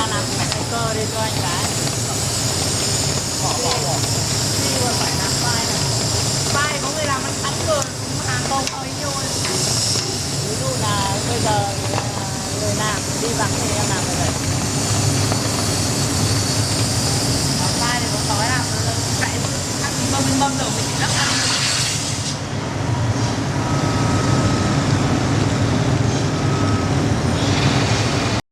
ta làm mạch tay cơ đi cho anh cái. Đi còn phải làm vai này. Vai có người làm ăn sẵn rồi, hàng không thôi thôi. Ví dụ là bây giờ người làm đi vắng thì em làm rồi. Vai này có nói là chạy ăn bơm rồi mình chỉ lắp